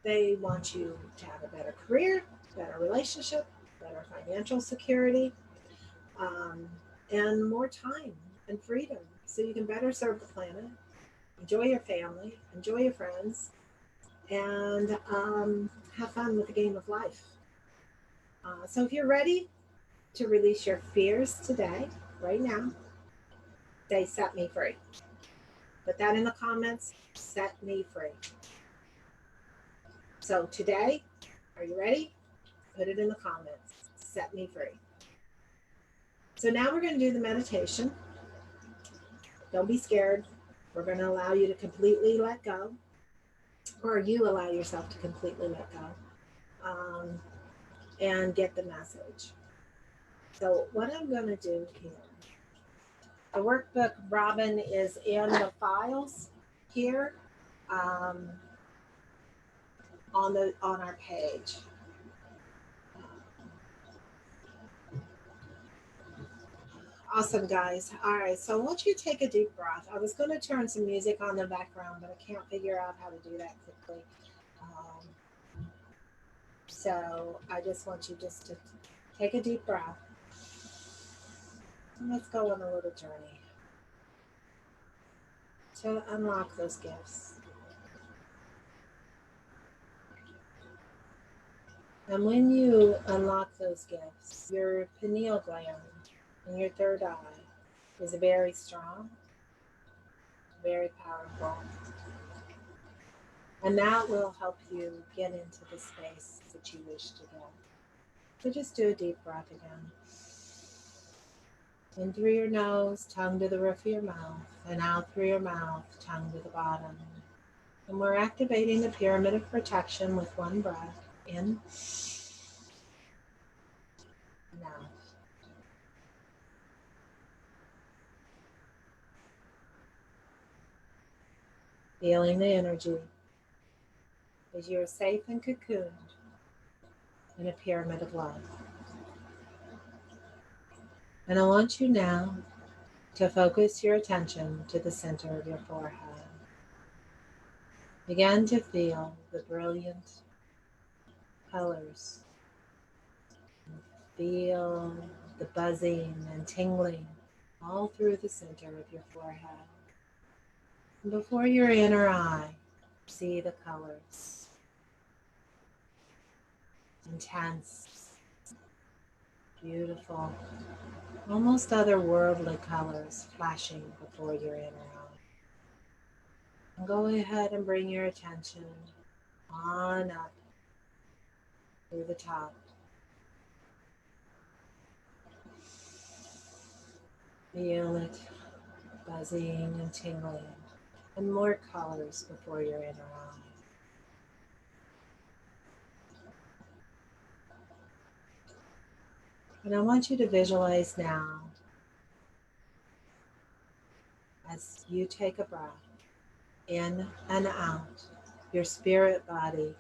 They want you to have a better career, better relationship, better financial security, um, and more time and freedom so you can better serve the planet, enjoy your family, enjoy your friends, and have fun with the game of life. So if you're ready to release your fears today, right now, they set me free. Put that in the comments, set me free. So today, are you ready? Put it in the comments, set me free. So now we're going to do the meditation. Don't be scared. We're going to allow you to completely let go, or you allow yourself to completely let go, and get the message. So what I'm going to do here, the workbook, Robin, is in the files here um, on our page. Awesome, guys. All right, so I want you to take a deep breath. I was going to turn some music on the background, but I can't figure out how to do that quickly. So I just want you just to take a deep breath. And let's go on a little journey to unlock those gifts. And when you unlock those gifts, your pineal gland and your third eye is very strong, very powerful. And that will help you get into the space that you wish to go. So just do a deep breath again. In through your nose, tongue to the roof of your mouth, and out through your mouth, tongue to the bottom. And we're activating the pyramid of protection with one breath. In and out. Feeling the energy as you are safe and cocooned in a pyramid of love. And I want you now to focus your attention to the center of your forehead. Begin to feel the brilliant colors. Feel the buzzing and tingling all through the center of your forehead. And before your inner eye, see the colors. Intense, beautiful, almost otherworldly colors flashing before your inner eye. And go ahead and bring your attention on up through the top. Feel it buzzing and tingling, and more colors before your inner eye. And I want you to visualize now, as you take a breath in and out, your spirit body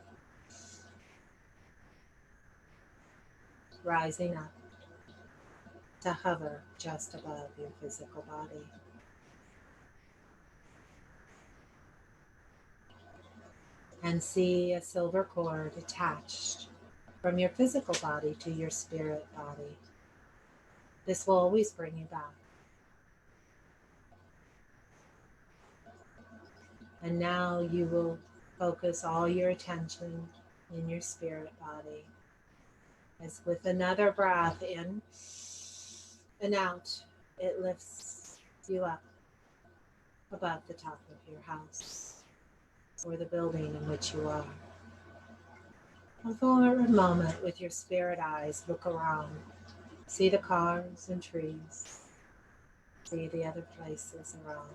rising up to hover just above your physical body. And see a silver cord attached from your physical body to your spirit body. This will always bring you back. And now you will focus all your attention in your spirit body. As with another breath in and out, it lifts you up above the top of your house or the building in which you are. And for a moment, with your spirit eyes, look around. See the cars and trees. See the other places around.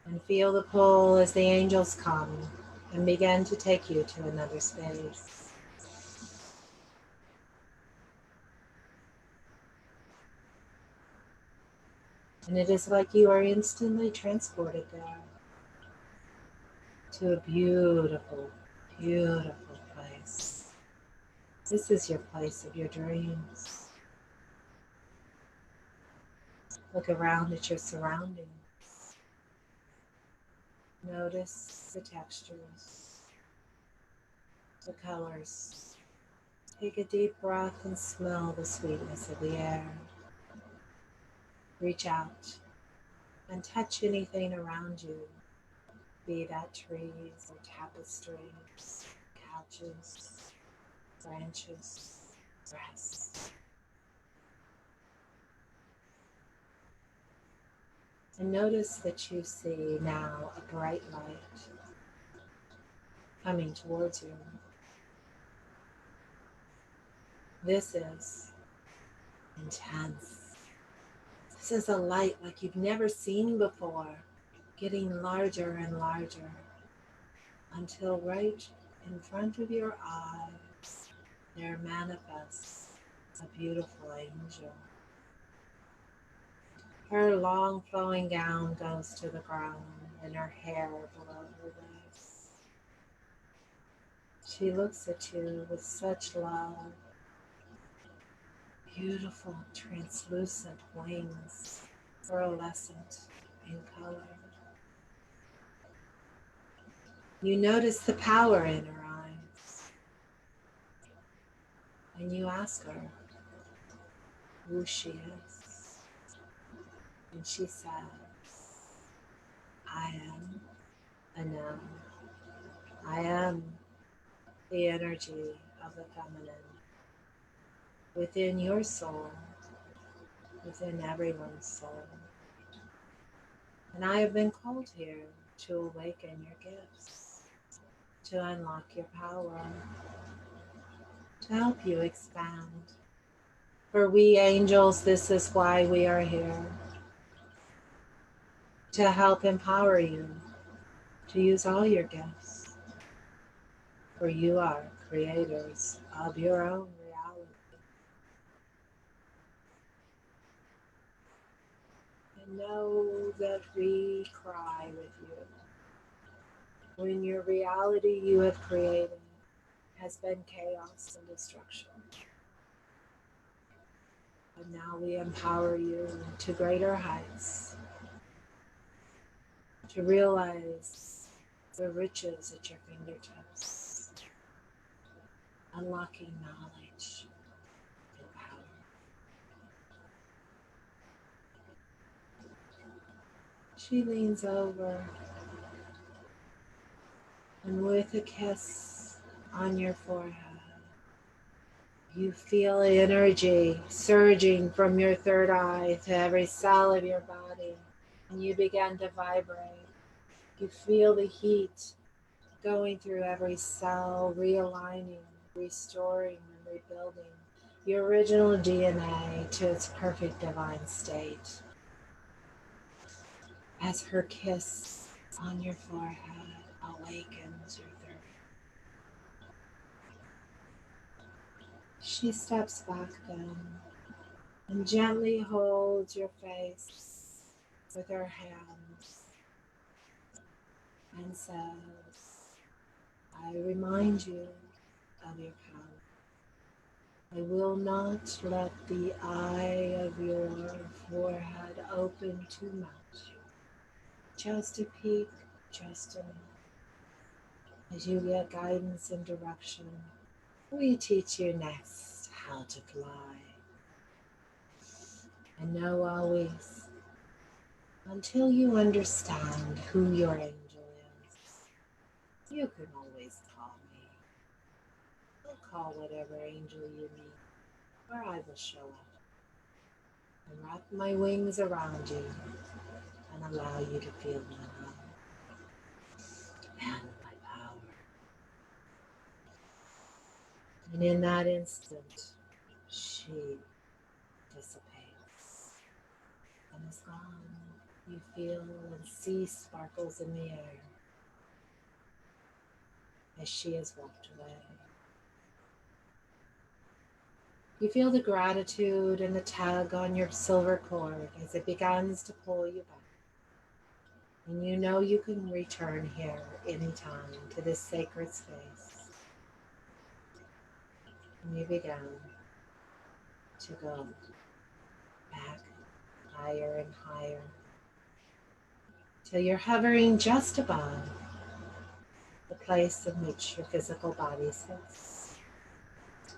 And feel the pull as the angels come and begin to take you to another space. And it is like you are instantly transported there to a beautiful, beautiful place. This is your place of your dreams. Look around at your surroundings. Notice the textures, the colors. Take a deep breath and smell the sweetness of the air. Reach out and touch anything around you, be that trees or tapestries, couches, branches, grass. And notice that you see now a bright light coming towards you. This is intense. This is a light like you've never seen before, getting larger and larger until right in front of your eyes there manifests a beautiful angel. Her long flowing gown goes to the ground and her hair below her waist. She looks at you with such love. Beautiful translucent wings, pearlescent in color. You notice the power in her eyes, and you ask her who she is. And she says, I am Anam. I am the energy of the feminine within your soul, within everyone's soul. And I have been called here to awaken your gifts, to unlock your power, to help you expand. For we angels, this is why we are here, to help empower you to use all your gifts. For you are creators of your own reality. And know that we cry with you when your reality you have created has been chaos and destruction. But now we empower you to greater heights, to realize the riches at your fingertips, unlocking knowledge and power. She leans over and with a kiss on your forehead, you feel energy surging from your third eye to every cell of your body, and you begin to vibrate. You feel the heat going through every cell, realigning, restoring, and rebuilding your original DNA to its perfect divine state. As her kiss on your forehead awakens your third. She steps back then and gently holds your face with her hands and says, I remind you of your power. I will not let the eye of your forehead open too much. Just a peek, just enough. As you get guidance and direction, we teach you next how to fly. And know always, until you understand who your angel is, you can always call me. I'll call whatever angel you need, or I will show up and wrap my wings around you and allow you to feel my love and my power. And in that instant, she dissipates and is gone. You feel and see sparkles in the air as she has walked away. You feel the gratitude and the tug on your silver cord as it begins to pull you back. And you know you can return here anytime to this sacred space. And you begin to go back higher and higher till you're hovering just above the place in which your physical body sits.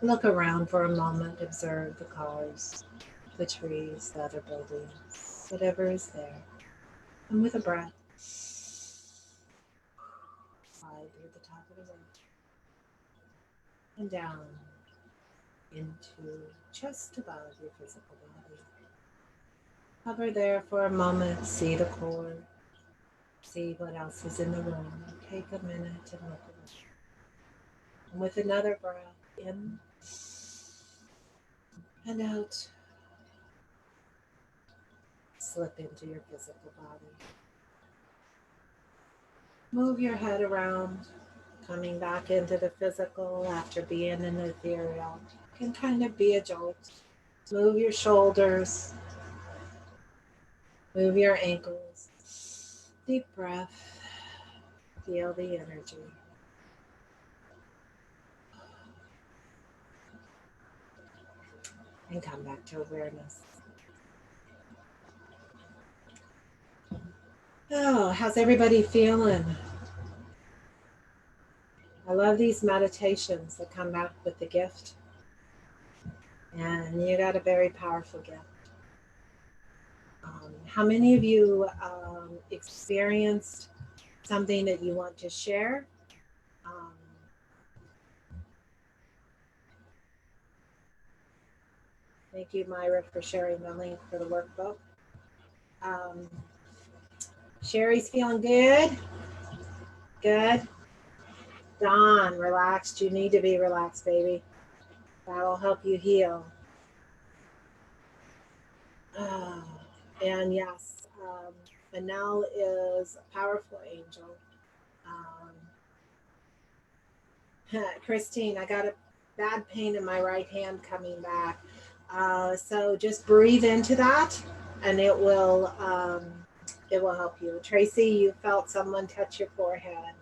Look around for a moment, observe the cars, the trees, the other buildings, whatever is there. And with a breath, slide through the top of the road and down into just above your physical body. Hover there for a moment, see the core, see what else is in the room. Take a minute and look around. And with another breath, in and out, slip into your physical body. Move your head around, coming back into the physical after being in the ethereal. Can kind of be a jolt. Move your shoulders, move your ankles. Deep breath, feel the energy. And come back to awareness. Oh, how's everybody feeling? I love these meditations that come back with the gift. And you got a very powerful gift. How many of you experienced something that you want to share? Thank you, Myra, for sharing the link for the workbook. Sherry's feeling good? Good? Dawn, relaxed. You need to be relaxed, baby. That'll help you heal. And yes, Manel is a powerful angel. Christine, I got a bad pain in my right hand coming back. So just breathe into that and it will help you. Tracy, you felt someone touch your forehead.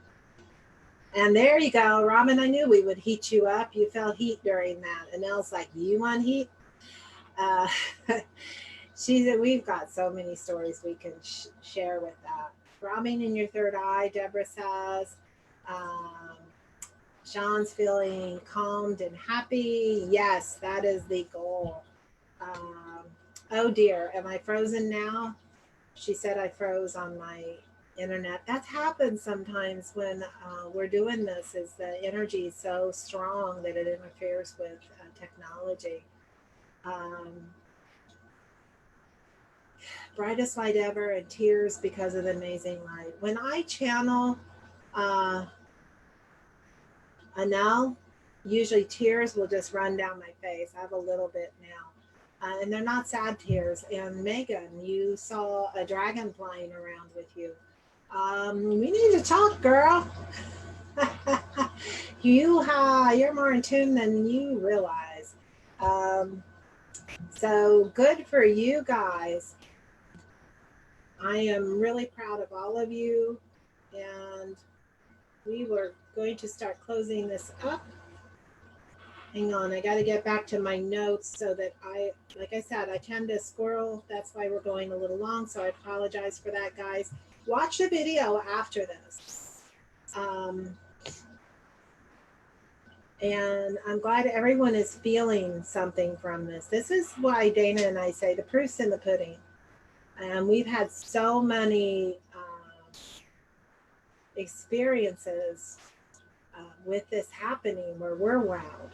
And there you go. Robin, I knew we would heat you up. You felt heat during that. And Elle's like, you want heat? She said, we've got so many stories we can share with that. Throbbing in your third eye, Deborah says. Sean's feeling calmed and happy. Yes, that is the goal. Oh dear, am I frozen now? She said I froze on my internet. That happens sometimes when we're doing this, is the energy is so strong that it interferes with technology. Brightest light ever and tears because of the amazing light. When I channel Anel, usually tears will just run down my face. I have a little bit now. And they're not sad tears. And Megan, you saw a dragon flying around with you. We need to talk, girl. You're more in tune than you realize. So good for you guys. I am really proud of all of you. And we were going to start closing this up. Hang on, I got to get back to my notes so that like I said, I tend to squirrel. That's why we're going a little long. So I apologize for that, guys. Watch the video after this. And I'm glad everyone is feeling something from this. This is why Dana and I say the proof's in the pudding. And we've had so many experiences with this happening where we're wowed.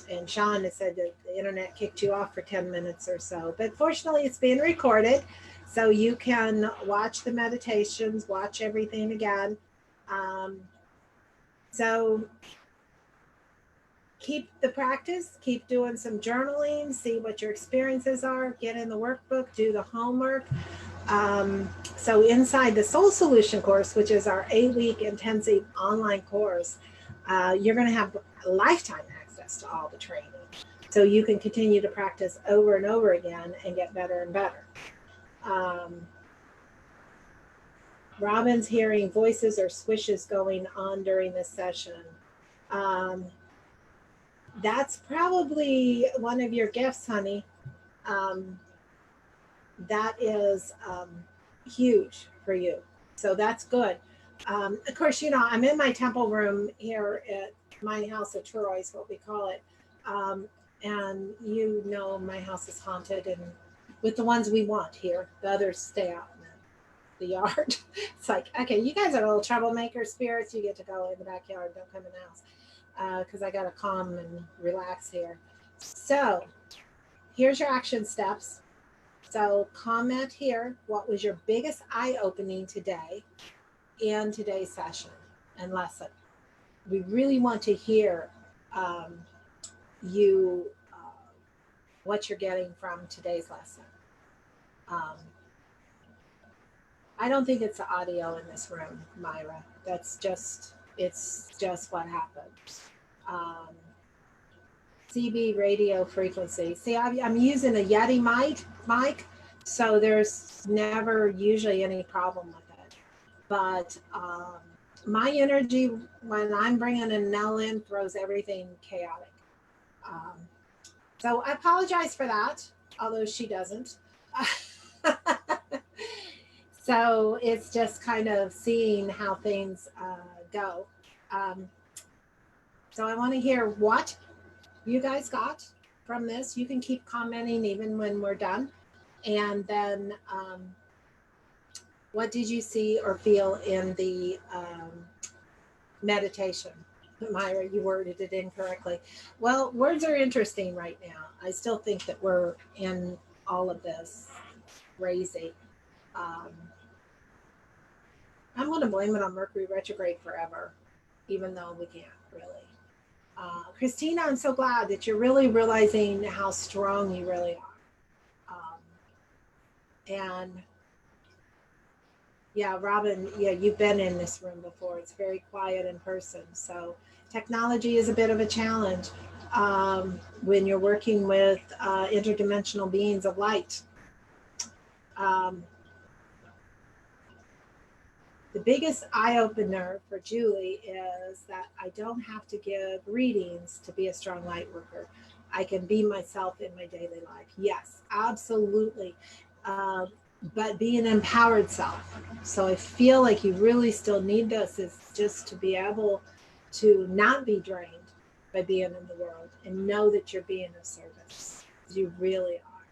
And Sean has said that the internet kicked you off for 10 minutes or so. But fortunately, it's being recorded. So you can watch the meditations, watch everything again. So keep the practice, keep doing some journaling, see what your experiences are, get in the workbook, do the homework. So inside the Soul Solution course, which is our 8-week intensive online course, you're going to have lifetime access to all the training. so you can continue to practice over and over again and get better and better. Robin's hearing voices or swishes going on during this session. That's probably one of your gifts, honey. That is huge for you. So that's good. Of course, you know, I'm in my temple room here at my house of Troy is what we call it. And you know, my house is haunted, and with the ones we want here, the others stay out in the yard. It's like, okay, you guys are little troublemaker spirits. You get to go in the backyard, don't come in the house, because I got to calm and relax here. So here's your action steps. So comment here, what was your biggest eye-opening today in today's session and lesson? We really want to hear what you're getting from today's lesson. I don't think it's the audio in this room, Myra. It's just what happened. CB radio frequency. See, I'm using a Yeti mic, so there's never usually any problem with it. But my energy, when I'm bringing a Nell in, throws everything chaotic. So I apologize for that, although she doesn't. So it's just kind of seeing how things go. So I want to hear what you guys got from this. You can keep commenting even when we're done. And then what did you see or feel in the meditation? Myra, you worded it incorrectly. Well, words are interesting right now. I still think that we're in all of this crazy. I'm going to blame it on Mercury retrograde forever, even though we can't really. Christina, I'm so glad that you're really realizing how strong you really are. And yeah, Robin, yeah, you've been in this room before. It's very quiet in person. So technology is a bit of a challenge when you're working with interdimensional beings of light. The biggest eye-opener for Julie is that I don't have to give readings to be a strong light worker. I can be myself in my daily life. Yes, absolutely. But be an empowered self. So I feel like you really still need this, is just to be able to not be drained by being in the world and know that you're being of service. You really are.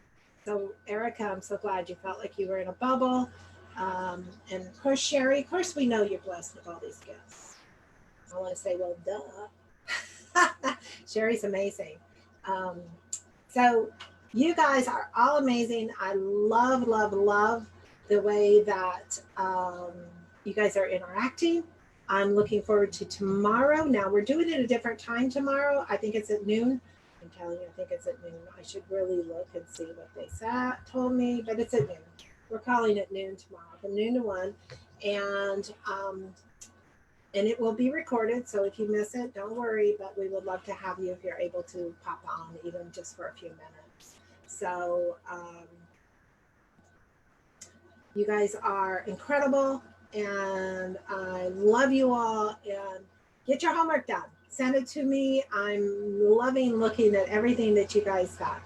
So Erica, I'm so glad you felt like you were in a bubble. And of course, Sherry, of course, we know you're blessed with all these gifts. I want to say, well, duh. Sherry's amazing. So you guys are all amazing. I love, love, love the way that you guys are interacting. I'm looking forward to tomorrow. Now we're doing it a different time tomorrow. I think it's at noon. I'm telling you, I think it's at noon. I should really look and see what they told me, but it's at noon. We're calling it noon tomorrow, from noon to 1. And it will be recorded. So if you miss it, don't worry, but we would love to have you if you're able to pop on, even just for a few minutes. So you guys are incredible, and I love you all, and get your homework done. Send it to me. I'm loving looking at everything that you guys got.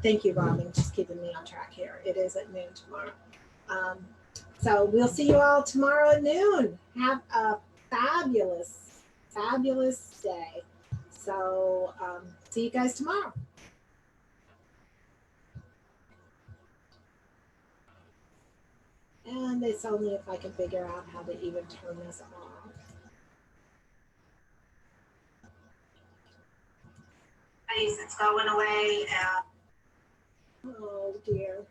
Thank you, Robin, just keeping me on track here. It is at noon tomorrow. So we'll see you all tomorrow at noon. Have a fabulous, fabulous day. So see you guys tomorrow. And it's only if I can figure out how to even turn this off. It's going away. Oh dear.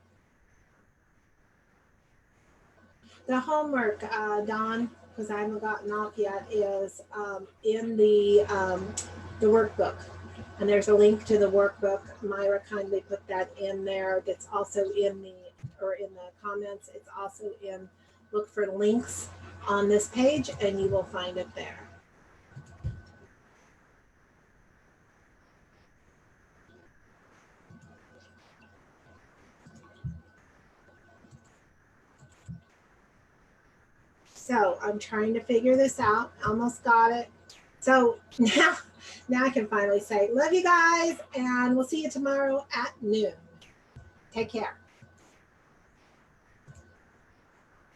The homework, Don, because I haven't gotten off yet, is in the workbook. And there's a link to the workbook. Myra kindly put that in there. That's also in the comments. It's also look for links on this page and you will find it there. So I'm trying to figure this out. Almost got it. So now I can finally say, love you guys, and we'll see you tomorrow at noon. Take care.